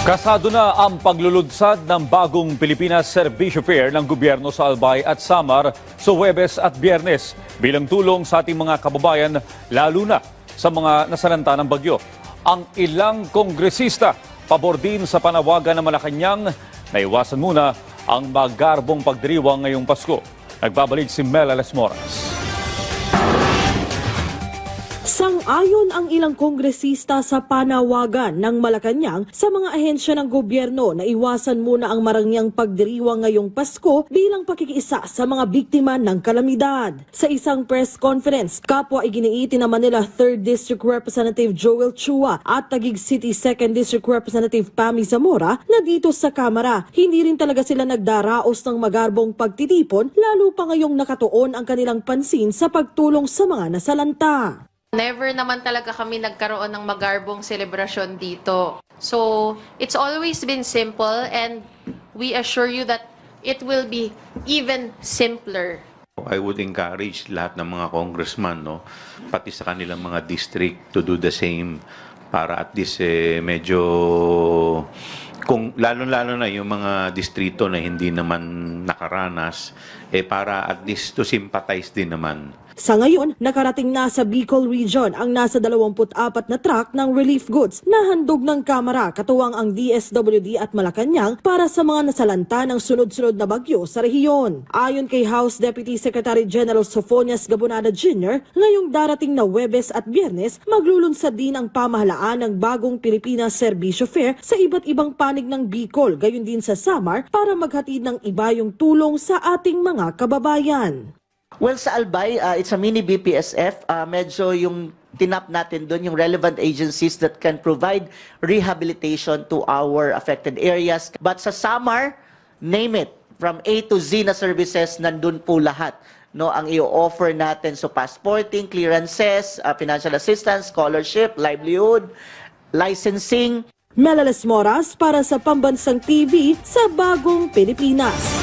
Kasado na ang paglulunsad ng bagong Pilipinas Servicio Fair ng gobyerno sa Albay at Samar sa Huwebes at Biyernes bilang tulong sa ating mga kababayan lalo na sa mga nasalanta ng bagyo. Ang ilang kongresista pabor din sa panawagan ng Malacanang na iwasan muna ang magarbong pagdiriwang ngayong Pasko. Nagbabalik si Mel Alesmoras. Sang-ayon ang ilang kongresista sa panawagan ng Malacanang sa mga ahensya ng gobyerno na iwasan muna ang marangyang pagdiriwang ngayong Pasko bilang pakikiisa sa mga biktima ng kalamidad. Sa isang press conference, kapwa iginiiti naman nila 3rd District Representative Joel Chua at Taguig City 2nd District Representative Pami Zamora na dito sa Kamara. Hindi rin talaga sila nagdaraos ng magarbong pagtitipon lalo pa ngayong nakatuon ang kanilang pansin sa pagtulong sa mga nasalanta. Never naman talaga kami nagkaroon ng magarbong selebrasyon dito. So, it's always been simple and we assure you that it will be even simpler. I would encourage lahat ng mga congressman, pati sa kanilang mga district to do the same para at least medyo kung lalo-lalo na yung mga distrito na hindi naman nakaranas para at least to sympathize din naman. Sa ngayon, nakarating na sa Bicol Region ang nasa 24 na truck ng relief goods na handog ng Kamara katuwang ang DSWD at Malacanang para sa mga nasalanta ng sunod-sunod na bagyo sa rehiyon. Ayon kay House Deputy Secretary General Sofonias Gabonada Jr., ngayong darating na Huwebes at Biyernes, maglulunsad din ang pamahalaan ng bagong Pilipinas Servicio Fair sa iba't ibang panig ng Bicol, gayon din sa Samar para maghatid ng iba yung tulong sa ating mga kababayan. Well, sa Albay, it's a mini BPSF. Medyo yung tinap natin doon, yung relevant agencies that can provide rehabilitation to our affected areas. But sa Samar, name it, from A to Z na services, nandun po lahat. Ang i-offer natin, so passporting, clearances, financial assistance, scholarship, livelihood, licensing. Mel Alesmoras para sa Pambansang TV sa Bagong Pilipinas.